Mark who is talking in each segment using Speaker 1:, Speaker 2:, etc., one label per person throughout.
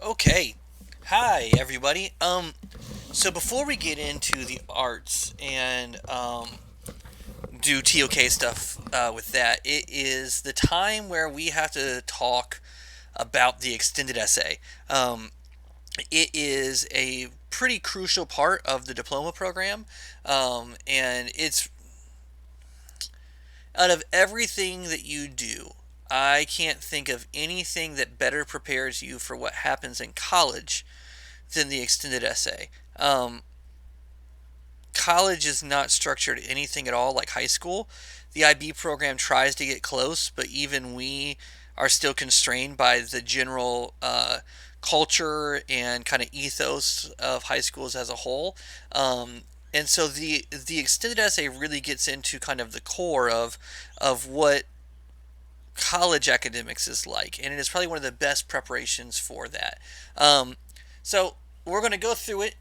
Speaker 1: Okay. Hi, everybody. So before we get into the arts and do TOK stuff with that, it is the time where we have to talk about the extended essay. Um, it is a pretty crucial part of the diploma program, and it's out of everything that you do. I can't think of anything that better prepares you for what happens in college than the extended essay. College is not structured anything at all like high school. The IB program tries to get close, but even we are still constrained by the general culture and kind of ethos of high schools as a whole. And so the extended essay really gets into kind of the core of what college academics is like, and it is probably one of the best preparations for that. Um, so we're going to go through it,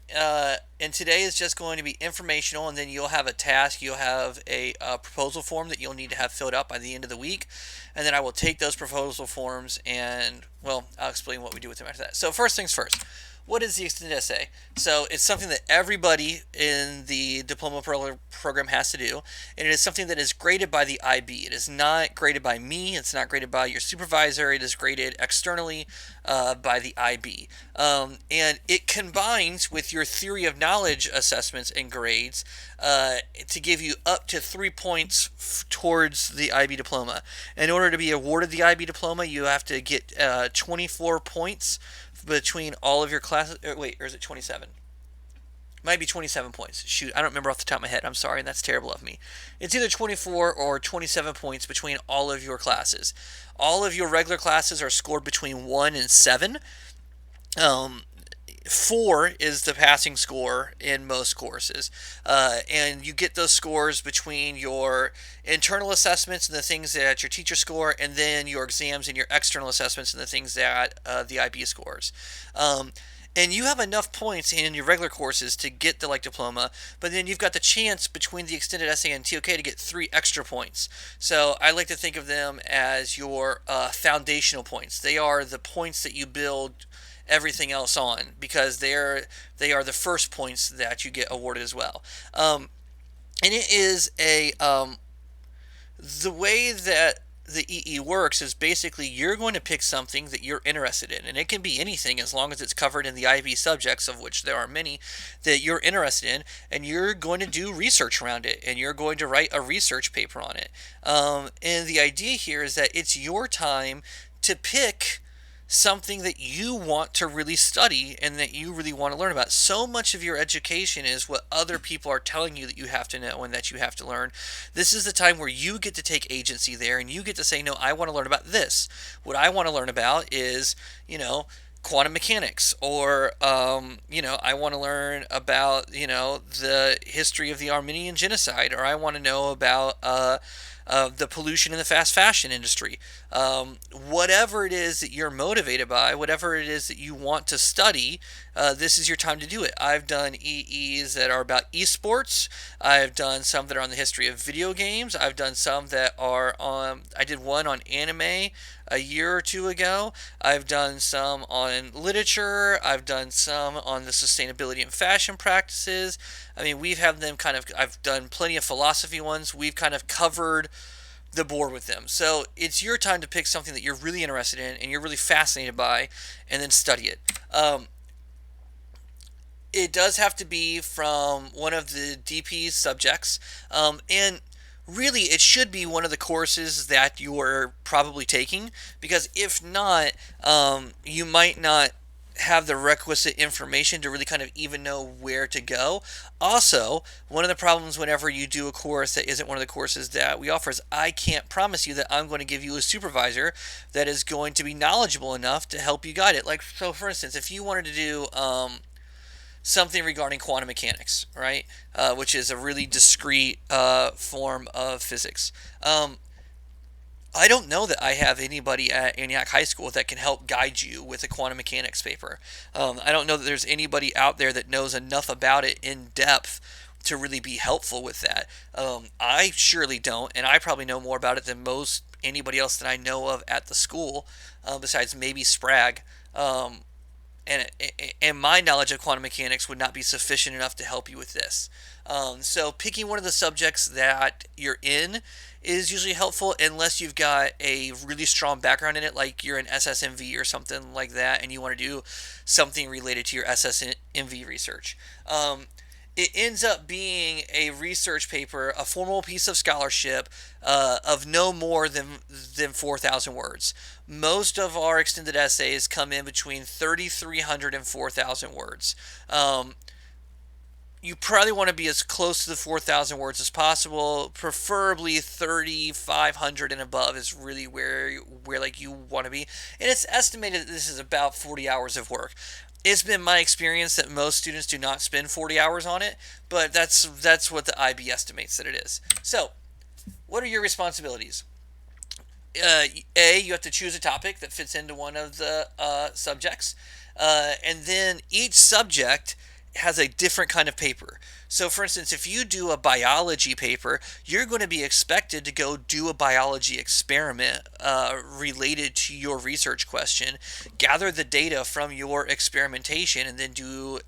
Speaker 1: and today is just going to be informational, and then you'll have a task. You'll have a proposal form that you'll need to have filled out by the end of the week, and then I will take those proposal forms and, well, I'll explain what we do with them after that. So first things first. What is the extended essay? So it's something that everybody in the diploma program has to do, and it is something that is graded by the IB. It is not graded by me. It's not graded by your supervisor. It is graded externally by the IB, and it combines with your theory of knowledge assessments and grades to give you up to 3 points towards the IB diploma. In order to be awarded the IB diploma, you have to get 24 points between all of your classes. Wait, or is it 27? Might be 27 points. Shoot, I don't remember off the top of my head. I'm sorry, and that's terrible of me. It's either 24 or 27 points between all of your classes. All of your regular classes are scored between 1 and 7. Um, 4 is the passing score in most courses. And you get those scores between your internal assessments and the things that your teacher score, and then your exams and your external assessments and the things that the IB scores. And you have enough points in your regular courses to get the diploma, but then you've got the chance between the extended essay and TOK to get 3 extra points. So I like to think of them as your foundational points. They are the points that you build everything else on, because they are the first points that you get awarded as well. And it is a the way that the EE works is basically you're going to pick something that you're interested in, and it can be anything as long as it's covered in the IB subjects, of which there are many that you're interested in, and you're going to do research around it, and you're going to write a research paper on it. And the idea here is that it's your time to pick something that you want to really study and that you really want to learn about. So much of your education is what other people are telling you that you have to know and that you have to learn. This is the time where you get to take agency there, and you get to say, no, I want to learn about this. What I want to learn about is, quantum mechanics, or I want to learn about the history of the Armenian genocide, or I want to know about the pollution in the fast fashion industry. Whatever it is that you're motivated by, whatever it is that you want to study, this is your time to do it. I've done EEs that are about esports. I've done some that are on the history of video games. I've done some that are on, I did one on anime a year or two ago. I've done some on literature. I've done some on the sustainability and fashion practices. I mean, we've had them kind of, I've done plenty of philosophy ones. We've kind of covered the board with them. So it's your time to pick something that you're really interested in and you're really fascinated by, and then study it. It does have to be from one of the DP's subjects, and really it should be one of the courses that you're probably taking, because if not, you might not have the requisite information to really kind of even know where to go. Also, one of the problems whenever you do a course that isn't one of the courses that we offer is I can't promise you that I'm going to give you a supervisor that is going to be knowledgeable enough to help you guide it. Like, so for instance, if you wanted to do something regarding quantum mechanics, right? Which is a really discrete form of physics. I don't know that I have anybody at Antioch High School that can help guide you with a quantum mechanics paper. I don't know that there's anybody out there that knows enough about it in depth to really be helpful with that. I surely don't, and I probably know more about it than most anybody else that I know of at the school, besides maybe Sprague. and my knowledge of quantum mechanics would not be sufficient enough to help you with this. So picking one of the subjects that you're in is usually helpful unless you've got a really strong background in it, like you're an SSMV or something like that, and you want to do something related to your SSMV research. It ends up being a research paper, a formal piece of scholarship of no more than 4,000 words. Most of our extended essays come in between 3,300 and 4,000 words. You probably want to be as close to the 4,000 words as possible. Preferably 3,500 and above is really where like you want to be. And it's estimated that this is about 40 hours of work. It's been my experience that most students do not spend 40 hours on it, but that's what the IB estimates that it is. So, what are your responsibilities? You have to choose a topic that fits into one of the subjects, and then each subject has a different kind of paper. So, for instance, if you do a biology paper, you're going to be expected to go do a biology experiment related to your research question, gather the data from your experimentation, and then do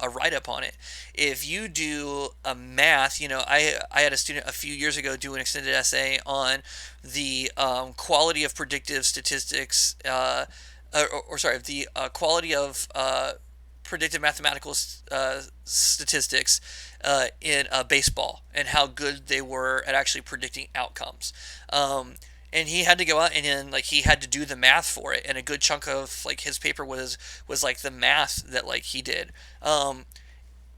Speaker 1: a write up on it. If you do a math, I had a student a few years ago do an extended essay on the quality of predictive statistics, the quality of predictive mathematical statistics in baseball and how good they were at actually predicting outcomes. And he had to go out and then he had to do the math for it, and a good chunk of his paper was like the math that he did.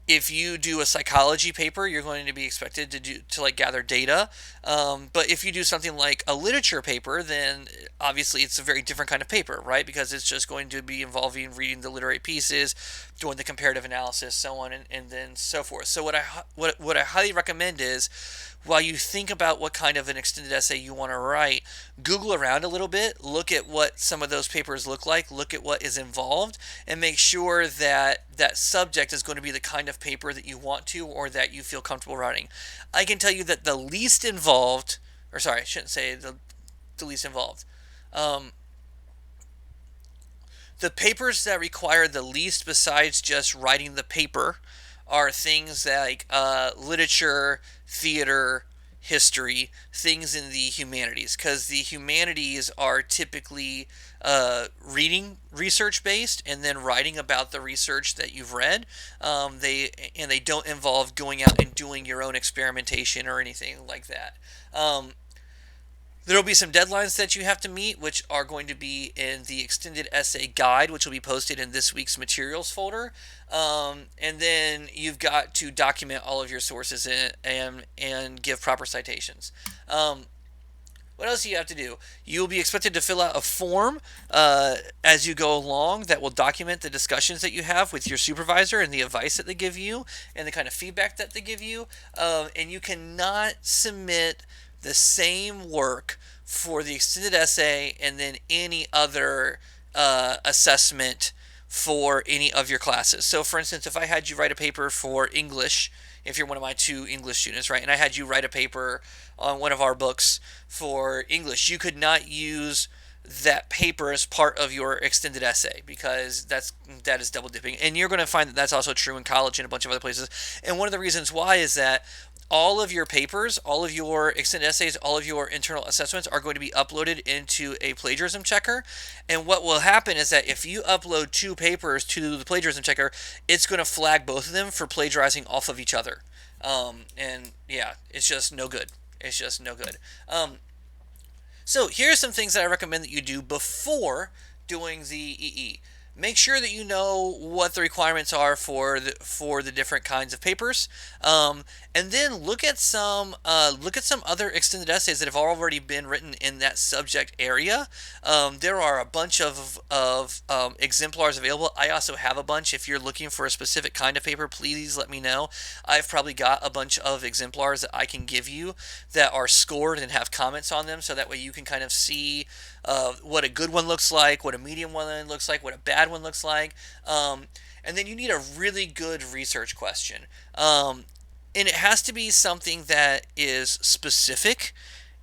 Speaker 1: If you do a psychology paper, you're going to be expected to gather data. But if you do something like a literature paper, then obviously it's a very different kind of paper, right? Because it's just going to be involving reading the literary pieces, doing the comparative analysis, so on, and then so forth. So what I highly recommend is, while you think about what kind of an extended essay you want to write, Google around a little bit, look at what some of those papers look like, look at what is involved, and make sure that that subject is going to be the kind of paper that you want to or that you feel comfortable writing. I can tell you that the least involved, or sorry, I shouldn't say the least involved. The papers that require the least besides just writing the paper are things like literature, theater, history, things in the humanities, because the humanities are typically reading research based and then writing about the research that you've read. They don't involve going out and doing your own experimentation or anything like that. There will be some deadlines that you have to meet, which are going to be in the extended essay guide, which will be posted in this week's materials folder. And then you've got to document all of your sources and give proper citations. What else do you have to do? You'll be expected to fill out a form as you go along that will document the discussions that you have with your supervisor and the advice that they give you and the kind of feedback that they give you. And you cannot submit the same work for the extended essay and then any other assessment for any of your classes. So, for instance, if I had you write a paper for English, if you're one of my 2 English students, right, and I had you write a paper on one of our books for English, you could not use that paper as part of your extended essay, because that is double dipping. And you're going to find that that's also true in college and a bunch of other places. And one of the reasons why is that all of your papers, all of your extended essays, all of your internal assessments are going to be uploaded into a plagiarism checker. And what will happen is that if you upload 2 papers to the plagiarism checker, it's going to flag both of them for plagiarizing off of each other. And yeah, it's just no good. It's just no good. So here's some things that I recommend that you do before doing the EE. Make sure that you know what the requirements are for the different kinds of papers, and then look at some other extended essays that have already been written in that subject area. There are a bunch of exemplars available. I also have a bunch. If you're looking for a specific kind of paper, please let me know. I've probably got a bunch of exemplars that I can give you that are scored and have comments on them, so that way you can kind of see what a good one looks like, what a medium one looks like, what a bad one looks like. And then you need a really good research question. And it has to be something that is specific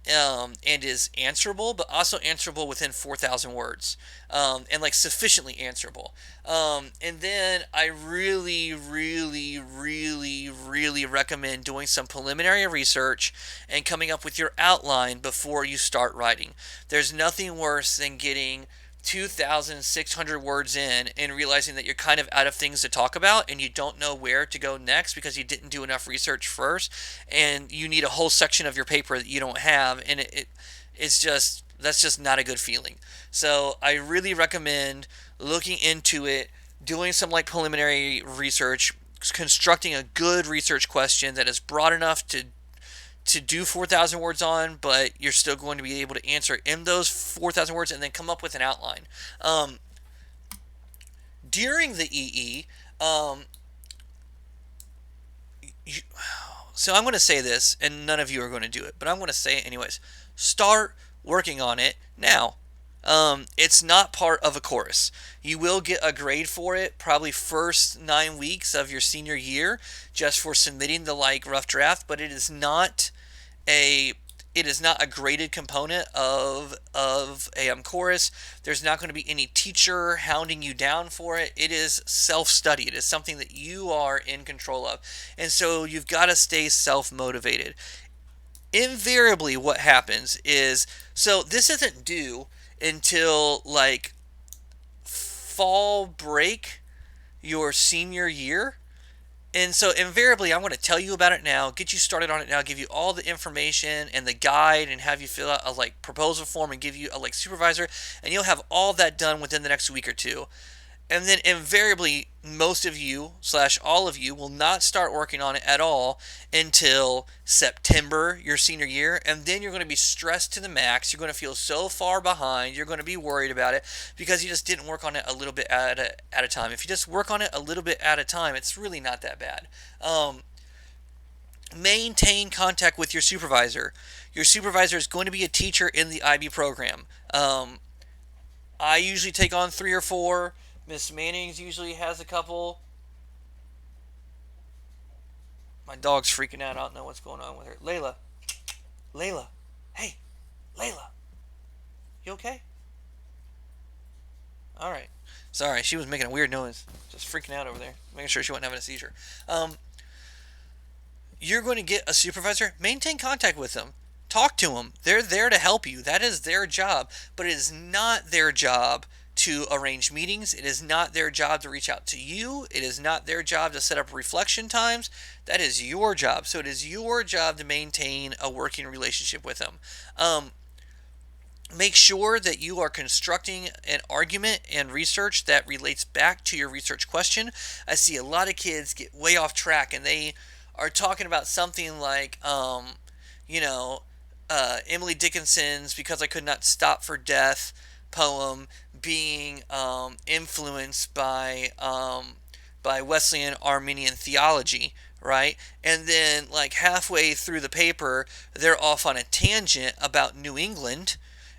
Speaker 1: and is answerable, but also answerable within 4,000 words, and like sufficiently answerable. And then I really, really, really, really recommend doing some preliminary research and coming up with your outline before you start writing. There's nothing worse than getting 2,600 words in and realizing that you're kind of out of things to talk about and you don't know where to go next because you didn't do enough research first, and you need a whole section of your paper that you don't have, and it's just, that's just not a good feeling. So I really recommend looking into it, doing some like preliminary research, constructing a good research question that is broad enough to do 4,000 words on, but you're still going to be able to answer in those 4,000 words, and then come up with an outline. Um, During the EE, you, so I'm going to say this, and none of you are going to do it, but I'm going to say it anyways. Start working on it now. It's not part of a course. You will get a grade for it probably first 9 weeks of your senior year just for submitting the like rough draft, but a it is not a graded component of a chorus. There's not going to be any teacher hounding you down for it. It is self-study. It is something that you are in control of. And so you've got to stay self-motivated. Invariably what happens is, so this isn't due until like fall break your senior year. And so invariably, I'm going to tell you about it now, get you started on it now, give you all the information and the guide, and have you fill out a like proposal form and give you a like supervisor, and you'll have all that done within the next week or two. And then invariably, most of you slash all of you will not start working on it at all until September your senior year, and then you're going to be stressed to the max. You're going to feel so far behind. You're going to be worried about it because you just didn't work on it a little bit at a time. If you just work on it a little bit at a time, it's really not that bad. Maintain contact with your supervisor. Your supervisor is going to be a teacher in the IB program. I usually take on 3 or 4. Miss Mannings usually has a couple. My dog's freaking out. I don't know what's going on with her. Layla. Layla. Hey. Layla. You okay? Alright. Sorry, she was making a weird noise. Just freaking out over there. Making sure she wasn't having a seizure. You're going to get a supervisor. Maintain contact with them. Talk to them. They're there to help you. That is their job. But it is not their job to arrange meetings. It is not their job to reach out to you. It is not their job to set up reflection times. That is your job. So it is your job to maintain a working relationship with them. Make sure that you are constructing an argument and research that relates back to your research question. I see a lot of kids get way off track and they are talking about something like, you know, Emily Dickinson's "Because I Could Not Stop for Death" poem being influenced by Wesleyan Arminian theology, right? And then like halfway through the paper, they're off on a tangent about New England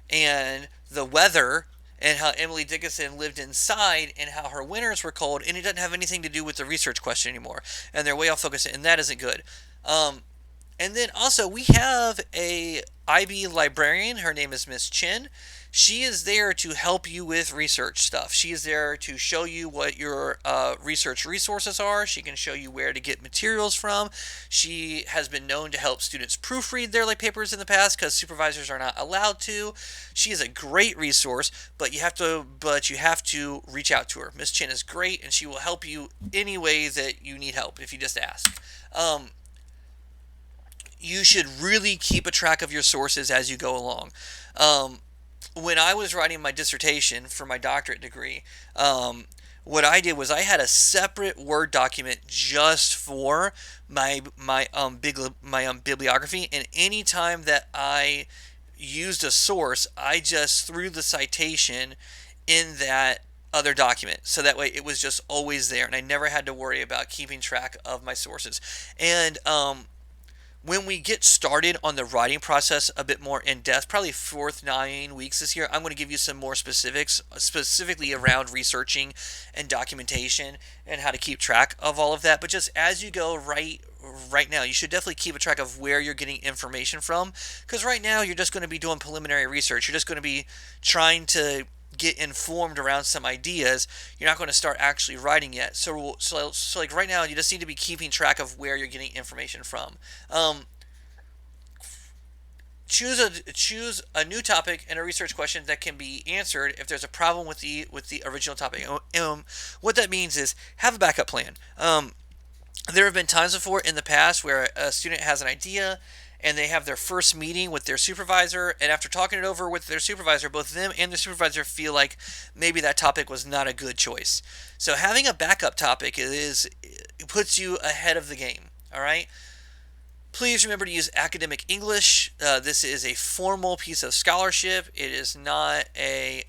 Speaker 1: and the weather and how Emily Dickinson lived inside and how her winters were cold, and it doesn't have anything to do with the research question anymore. And they're way off focus, and that isn't good. And then also we have a IB librarian. Her name is Miss Chin. She is there to help you with research stuff. She is there to show you what your research resources are. She can show you where to get materials from. She has been known to help students proofread their like papers in the past because supervisors are not allowed to. She is a great resource, but you have to reach out to her. Miss Chin is great, and she will help you any way that you need help if you just ask. You should really keep a track of your sources as you go along. When I was writing my dissertation for my doctorate degree, what I did was I had a separate Word document just for my bibliography, and any time that I used a source, I just threw the citation in that other document, so that way it was just always there, and I never had to worry about keeping track of my sources. And when we get started on the writing process a bit more in depth, probably 9 weeks this year, I'm going to give you some more specifics, specifically around researching and documentation and how to keep track of all of that. But just as you go, write right now. You should definitely keep a track of where you're getting information from, because right now you're just going to be doing preliminary research. You're just going to be trying to get informed around some ideas. You're not going to start actually writing yet. So like right now, you just need to be keeping track of where you're getting information from. Choose a new topic and a research question that can be answered if there's a problem with the original topic. What that means is have a backup plan. There have been times before in the past where a student has an idea and they have their first meeting with their supervisor, and after talking it over with their supervisor, both them and their supervisor feel like maybe that topic was not a good choice. So having a backup topic it puts you ahead of the game. All right. Please remember to use academic English. This is a formal piece of scholarship. It is not a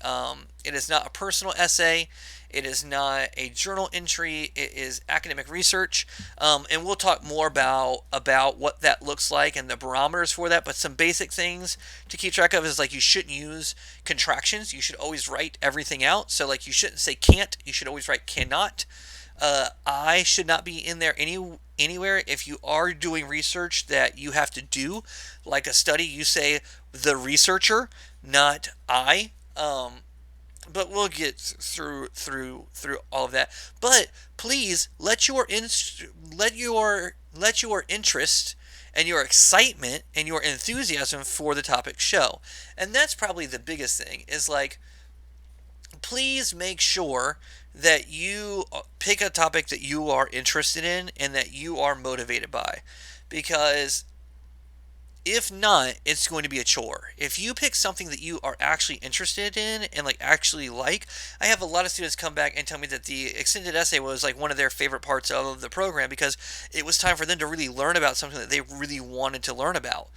Speaker 1: personal essay. It is not a journal entry. It is academic research, and we'll talk more about what that looks like and the barometers for that. But some basic things to keep track of is like you shouldn't use contractions. You should always write everything out. So like you shouldn't say can't. You should always write cannot. I should not be in there anywhere. If you are doing research that you have to do, like a study, you say the researcher, not I. But we'll get through all of that. But please let your interest and your excitement and your enthusiasm for the topic show. And that's probably the biggest thing is like, please make sure that you pick a topic that you are interested in and that you are motivated by, because if not, it's going to be a chore. If you pick something that you are actually interested in and like actually like, I have a lot of students come back and tell me that the extended essay was like one of their favorite parts of the program because it was time for them to really learn about something that they really wanted to learn about.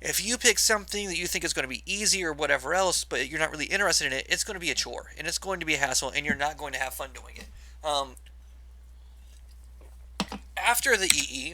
Speaker 1: If you pick something that you think is going to be easy or whatever else, but you're not really interested in it, it's going to be a chore and it's going to be a hassle and you're not going to have fun doing it. After the EE,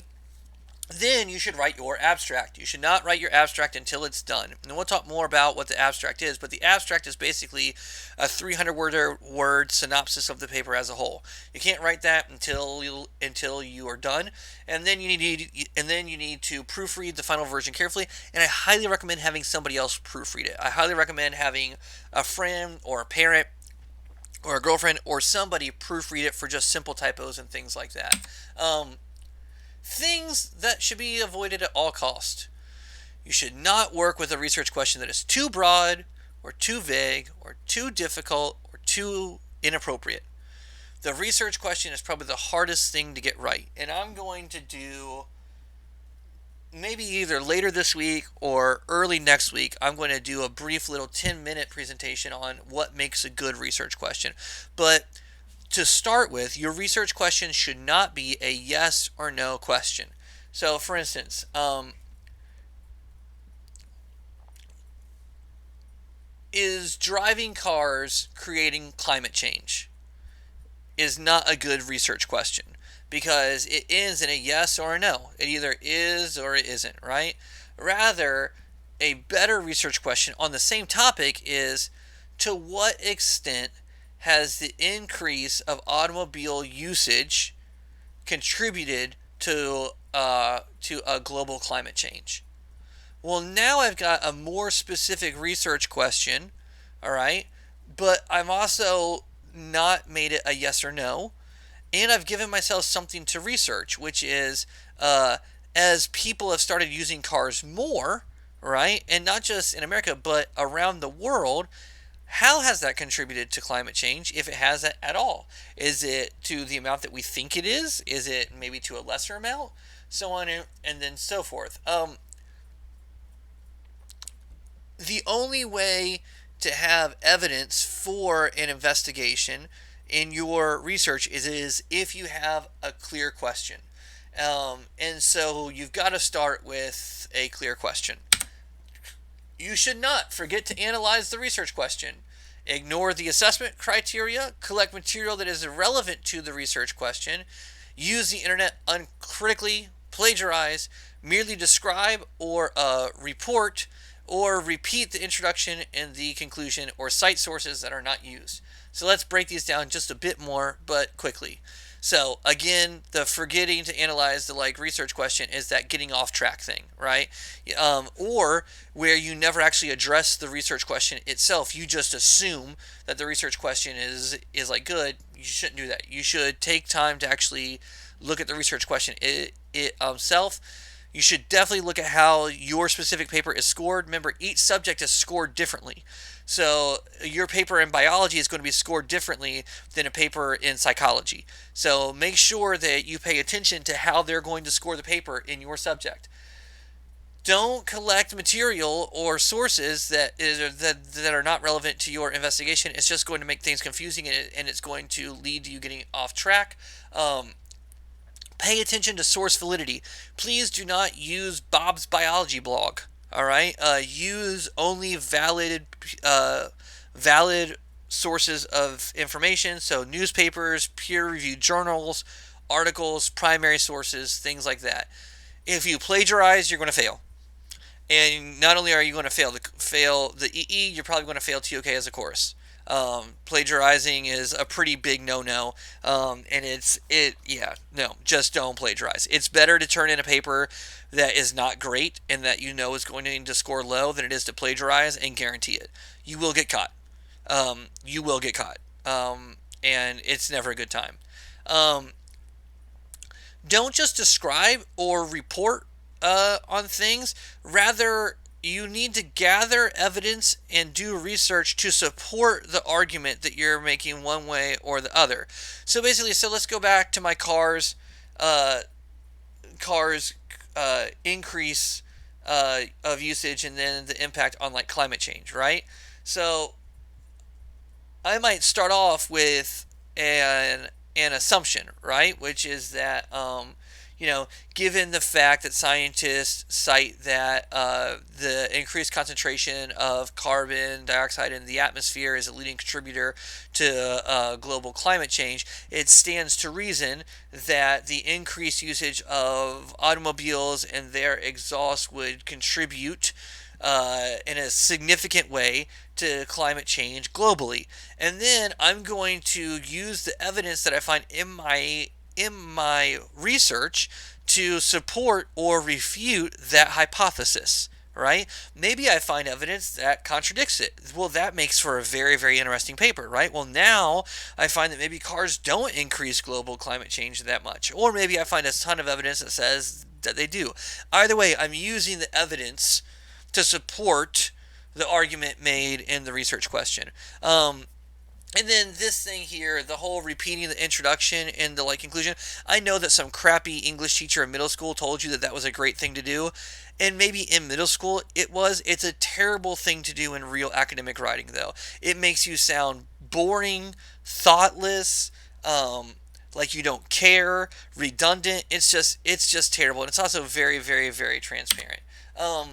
Speaker 1: then you should write your abstract. You should not write your abstract until it's done. And we'll talk more about what the abstract is, but the abstract is basically a 300-word synopsis of the paper as a whole. You can't write that until you are done, and then you need to proofread the final version carefully. And I highly recommend having somebody else proofread it. I highly recommend having a friend or a parent or a girlfriend or somebody proofread it for just simple typos and things like that. Things that should be avoided at all costs. You should not work with a research question that is too broad or too vague or too difficult or too inappropriate. The research question is probably the hardest thing to get right. And I'm going to do, maybe either later this week or early next week, I'm going to do a brief little 10-minute presentation on what makes a good research question. But to start with, your research question should not be a yes or no question. So, for instance, is driving cars creating climate change? Is not a good research question because it ends in a yes or a no. It either is or it isn't, right? Rather, a better research question on the same topic is, to what extent has the increase of automobile usage contributed to a global climate change? Well, now I've got a more specific research question, all right, but I've also not made it a yes or no, and I've given myself something to research, which is as people have started using cars more, right, and not just in America but around the world, how has that contributed to climate change, if it has at all? Is it to the amount that we think it is? Is it maybe to a lesser amount? So on and then so forth. The only way to have evidence for an investigation in your research is if you have a clear question. And so you've got to start with a clear question. You should not forget to analyze the research question. Ignore the assessment criteria. Collect material that is irrelevant to the research question. Use the internet uncritically. Plagiarize. Merely describe or report or repeat the introduction and the conclusion or cite sources that are not used. So let's break these down just a bit more, but quickly. So again, the forgetting to analyze the like research question is that getting off track thing, right? Or where you never actually address the research question itself, you just assume that the research question is like good. You shouldn't do that. You should take time to actually look at the research question itself. You should definitely look at how your specific paper is scored. Remember, each subject is scored differently. So your paper in biology is going to be scored differently than a paper in psychology. So make sure that you pay attention to how they're going to score the paper in your subject. Don't collect material or sources that are not relevant to your investigation. It's just going to make things confusing, and it's going to lead to you getting off track. Pay attention to source validity. Please do not use Bob's biology blog. All right. Use only valid sources of information. So newspapers, peer-reviewed journals, articles, primary sources, things like that. If you plagiarize, you're going to fail. And not only are you going to fail the EE, you're probably going to fail TOK as a course. Plagiarizing is a pretty big no-no, and no, just don't plagiarize. It's better to turn in a paper that is not great and that you know is going to score low than it is to plagiarize and guarantee it. You will get caught. You will get caught, and it's never a good time. Um, don't just describe or report on things. Rather, you need to gather evidence and do research to support the argument that you're making one way or the other. So basically, let's go back to my uh, cars increase of usage and then the impact on like climate change, right? So I might start off with an assumption, right? Which is that given the fact that scientists cite that the increased concentration of carbon dioxide in the atmosphere is a leading contributor to global climate change, it stands to reason that the increased usage of automobiles and their exhaust would contribute in a significant way to climate change globally. And then I'm going to use the evidence that I find in my research to support or refute that hypothesis, right? Maybe I find evidence that contradicts it. Well, that makes for a very, very interesting paper, right? Well, now I find that maybe cars don't increase global climate change that much. Or maybe I find a ton of evidence that says that they do. Either way, I'm using the evidence to support the argument made in the research question. And then this thing here, the whole repeating the introduction and the like conclusion. I know that some crappy English teacher in middle school told you that that was a great thing to do, and maybe in middle school it was. It's a terrible thing to do in real academic writing, though. It makes you sound boring, thoughtless, like you don't care, redundant. It's just terrible, and it's also very, very, very transparent. Um,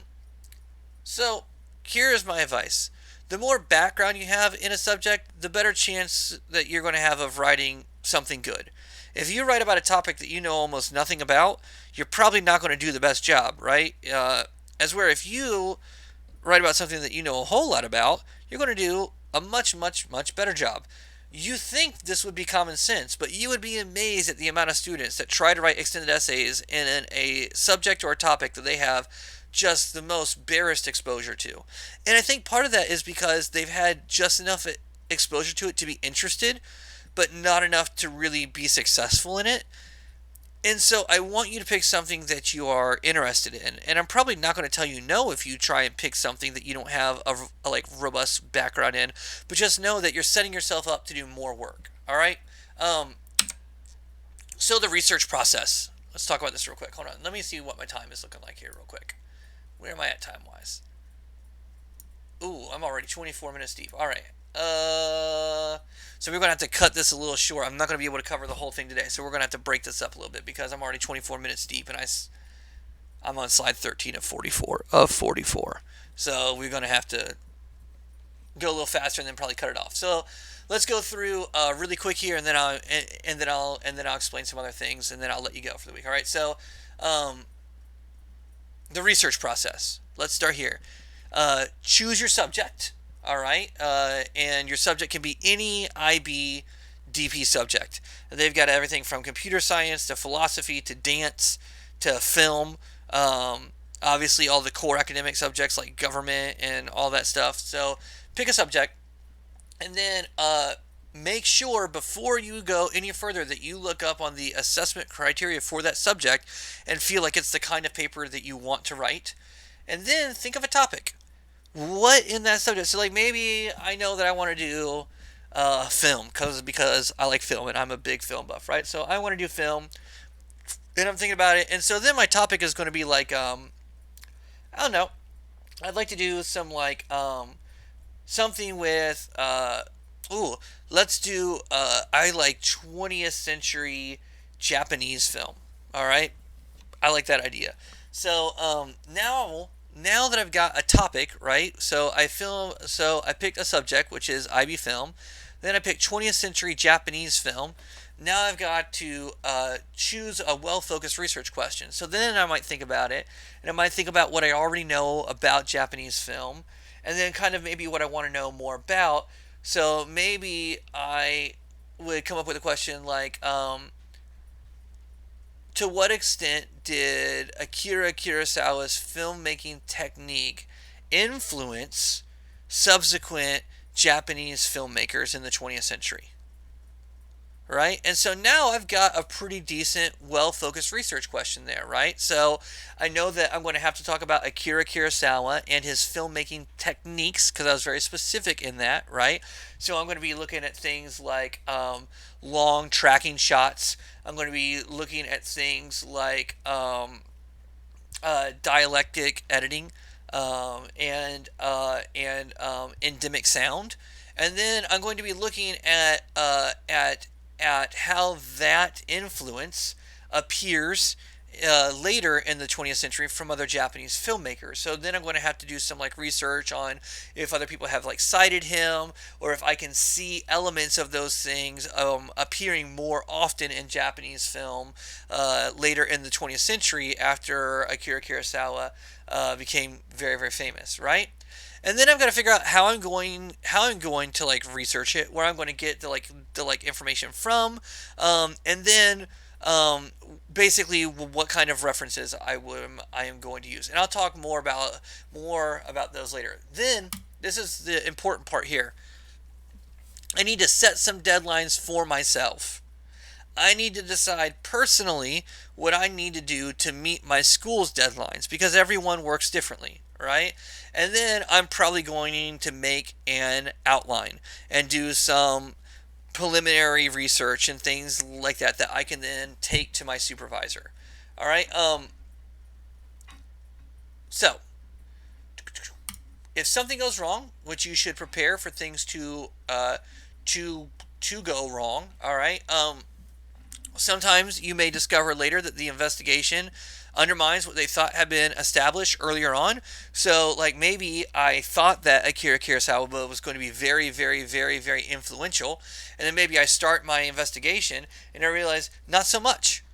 Speaker 1: so here's my advice. The more background you have in a subject, the better chance that you're going to have of writing something good. If you write about a topic that you know almost nothing about, you're probably not going to do the best job, right? As where if you write about something that you know a whole lot about, you're going to do a much, much, much better job. You think this would be common sense, but you would be amazed at the amount of students that try to write extended essays in a subject or a topic that they have just the most barest exposure to. And I think part of that is because they've had just enough exposure to it to be interested, but not enough to really be successful in it. And so I want you to pick something that you are interested in. And I'm probably not going to tell you no if you try and pick something that you don't have a like robust background in, but just know that you're setting yourself up to do more work. All right? Um, so the research process. Let's talk about this real quick. Hold on. Let me see what my time is looking like here real quick. Where am I at time-wise? Ooh, I'm already 24 minutes deep. All right. So we're going to have to cut this a little short. I'm not going to be able to cover the whole thing today, so we're going to have to break this up a little bit because I'm already 24 minutes deep, and I'm on slide 13 of 44. So we're going to have to go a little faster and then probably cut it off. So let's go through really quick here, and then I'll explain some other things, and then I'll let you go for the week. All right. So the research process. Let's start here. Choose your subject. All right, and your subject can be any IB DP subject. They've got everything from computer science to philosophy to dance to film. Obviously, all the core academic subjects like government and all that stuff. So pick a subject, and then make sure before you go any further that you look up on the assessment criteria for that subject and feel like it's the kind of paper that you want to write. And then think of a topic. What in that subject? So, like, maybe I know that I want to do film because I like film and I'm a big film buff, right? So I want to do film, and I'm thinking about it, and so then my topic is going to be like I don't know. I'd like to do some like something with ooh, let's do I like 20th century Japanese film. All right, I like that idea. So now that I've got a topic, right? So I picked a subject, which is IB film. Then I picked 20th century Japanese film. Now I've got to choose a well-focused research question. So then I might think about it, and I might think about what I already know about Japanese film, and then kind of maybe what I want to know more about. So maybe I would come up with a question like, to what extent did Akira Kurosawa's filmmaking technique influence subsequent Japanese filmmakers in the 20th century? Right? And so now I've got a pretty decent, well-focused research question there, right? So I know that I'm going to have to talk about Akira Kurosawa and his filmmaking techniques because I was very specific in that, right? So I'm going to be looking at things like long tracking shots. I'm going to be looking at things like dialectic editing and endemic sound, and then I'm going to be looking at how that influence appears later in the 20th century from other Japanese filmmakers. So then I'm going to have to do some like research on if other people have like cited him, or if I can see elements of those things appearing more often in Japanese film later in the 20th century after Akira Kurosawa became very, very famous, right? And then I've got to figure out how I'm going to like research it, where I'm going to get the information from, and then basically what kind of references I am going to use, and I'll talk more about those later. Then this is the important part here. I need to set some deadlines for myself. I need to decide personally what I need to do to meet my school's deadlines because everyone works differently, right? And then I'm probably going to make an outline and do some preliminary research and things like that that I can then take to my supervisor. All right. So if something goes wrong, which you should prepare for things to go wrong. All right. Sometimes you may discover later that the investigation undermines what they thought had been established earlier on. So, like, maybe I thought that Akira Kurosawa was going to be very, very, very, very influential, and then maybe I start my investigation and I realize not so much.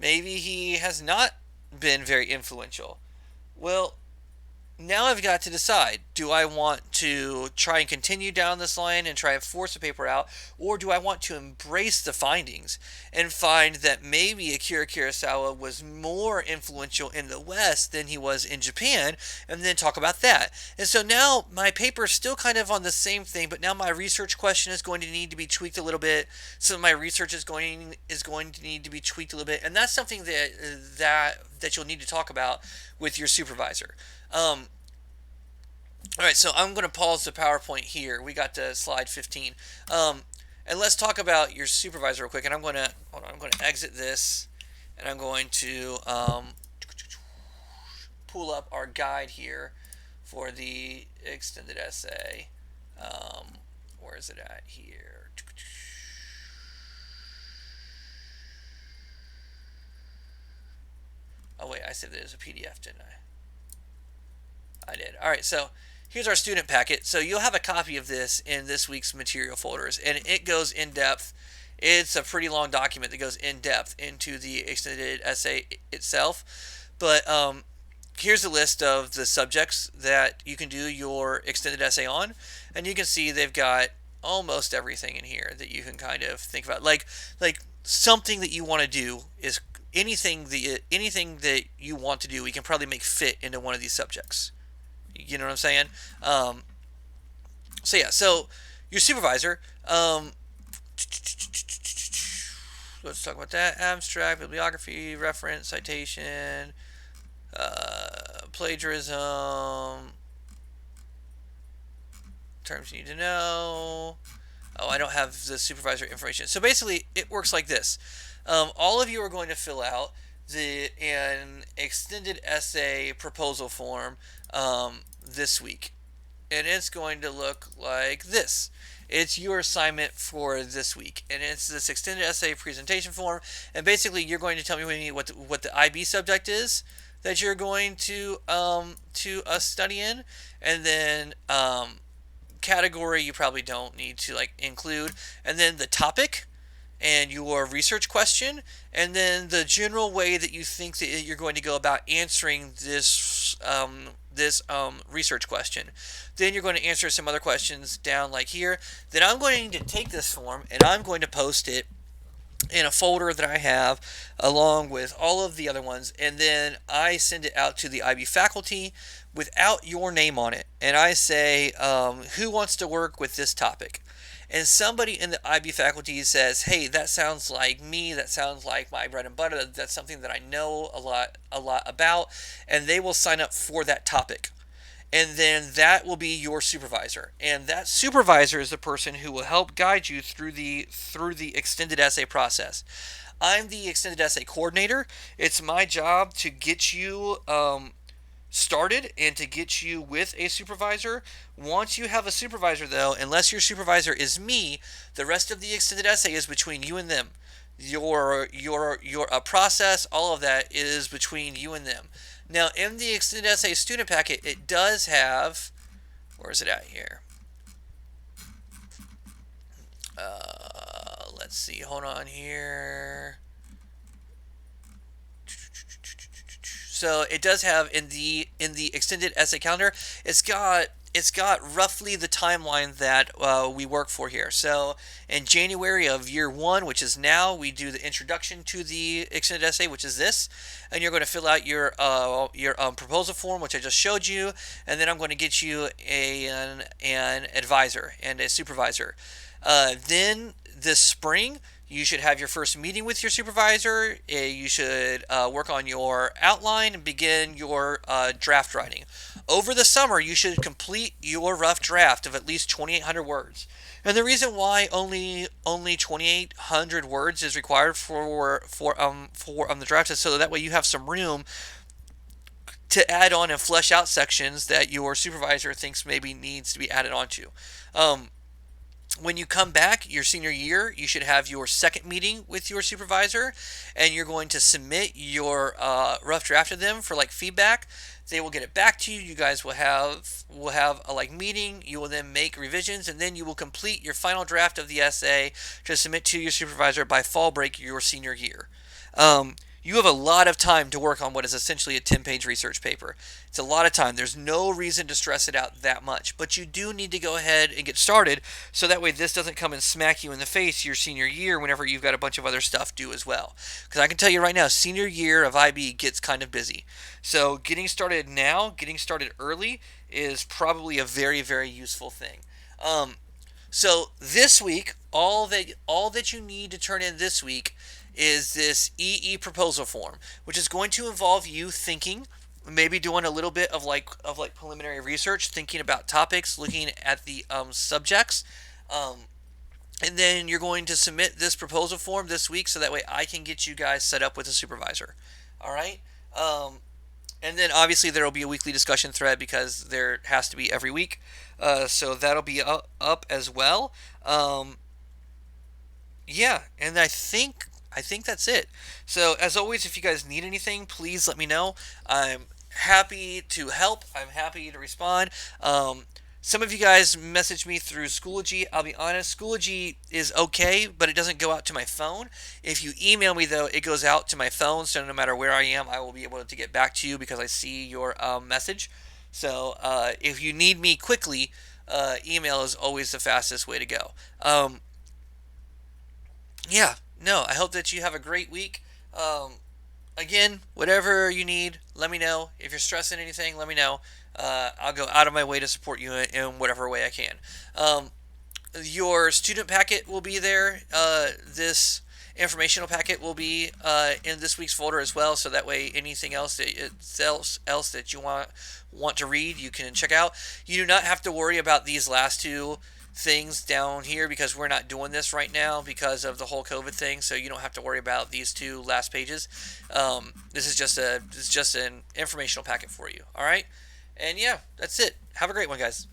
Speaker 1: Maybe he has not been very influential. Well, now I've got to decide, do I want to try and continue down this line and try and force the paper out, or do I want to embrace the findings and find that maybe Akira Kurosawa was more influential in the West than he was in Japan, and then talk about that? And so now my paper is still kind of on the same thing, but now my research question is going to need to be tweaked a little bit. Some of my research is going to need to be tweaked a little bit, and that's something that you'll need to talk about with your supervisor. All right, so I'm going to pause the PowerPoint here. We got to slide 15. And let's talk about your supervisor real quick. And I'm going to exit this, and I'm going to pull up our guide here for the extended essay. Where is it at here? Oh, wait, I said that it was a PDF, didn't I? I did. All right, so here's our student packet. So you'll have a copy of this in this week's material folders, and it goes in depth. It's a pretty long document that goes in depth into the extended essay itself. But here's a list of the subjects that you can do your extended essay on, and you can see they've got almost everything in here that you can kind of think about. Like something that you want to do is anything that you want to do, we can probably make fit into one of these subjects. You know what I'm saying? Um, so yeah, so your supervisor. Let's talk about that. Abstract, bibliography, reference, citation, plagiarism, terms you need to know. Oh, I don't have the supervisor information. So basically, it works like this. All of you are going to fill out an extended essay proposal form this week. And it's going to look like this. It's your assignment for this week, and it's this extended essay presentation form. And basically, you're going to tell me what the IB subject is that you're going to study in, and then category you probably don't need to like include, and then the topic and your research question, and then the general way that you think that you're going to go about answering this research question. Then you're going to answer some other questions down like here. Then I'm going to take this form and I'm going to post it in a folder that I have along with all of the other ones, and then I send it out to the IB faculty without your name on it, and I say who wants to work with this topic, and somebody in the IB faculty says, hey, that sounds like me, that sounds like my bread and butter, that's something that I know a lot about, and they will sign up for that topic. And then that will be your supervisor, and that supervisor is the person who will help guide you through the extended essay process. I'm the extended essay coordinator. It's my job to get you started and to get you with a supervisor. Once you have a supervisor, though, unless your supervisor is me, the rest of the extended essay is between you and them. Your process, all of that is between you and them. Now, in the extended essay student packet, it does have, where is it at here? Let's see, hold on here. So it does have in the extended essay calendar, it's got roughly the timeline that we work for here. So in January of year one, which is now, we do the introduction to the extended essay, which is this, and you're going to fill out your proposal form, which I just showed you, and then I'm going to get you an advisor and a supervisor. Then this spring, you should have your first meeting with your supervisor. You should work on your outline and begin your draft writing. Over the summer, you should complete your rough draft of at least 2,800 words. And the reason why only 2,800 words is required for the draft is so that way you have some room to add on and flesh out sections that your supervisor thinks maybe needs to be added onto. When you come back your senior year, you should have your second meeting with your supervisor, and you're going to submit your rough draft to them for like feedback. They will get it back to you. You guys will have a like meeting. You will then make revisions, and then you will complete your final draft of the essay to submit to your supervisor by fall break your senior year. You have a lot of time to work on what is essentially a 10-page research paper. It's a lot of time. There's no reason to stress it out that much, but you do need to go ahead and get started so that way this doesn't come and smack you in the face your senior year whenever you've got a bunch of other stuff due as well. Because I can tell you right now, senior year of IB gets kind of busy. So getting started now, getting started early is probably a very, very useful thing. So this week, all that you need to turn in this week is this EE proposal form, which is going to involve you thinking, maybe doing a little bit of like preliminary research, thinking about topics, looking at the subjects, and then you're going to submit this proposal form this week so that way I can get you guys set up with a supervisor. All right. And then obviously there will be a weekly discussion thread because there has to be every week. So that'll be up as well. Yeah, and I think that's it. So as always, if you guys need anything, please let me know. I'm happy to help. I'm happy to respond. Some of you guys message me through Schoology. I'll be honest, Schoology is okay, but it doesn't go out to my phone. If you email me, though, it goes out to my phone, so no matter where I am, I will be able to get back to you because I see your message. So if you need me quickly, email is always the fastest way to go. Yeah, no, I hope that you have a great week. Again, whatever you need, let me know. If you're stressing anything, let me know. I'll go out of my way to support you in whatever way I can. Um, your student packet will be there. This informational packet will be in this week's folder as well, so that way anything else that you want to read, you can check out. You do not have to worry about these last two things down here because we're not doing this right now because of the whole COVID thing. So you don't have to worry about these two last pages. This is just an informational packet for you. All right, and yeah, that's it. Have a great one, guys.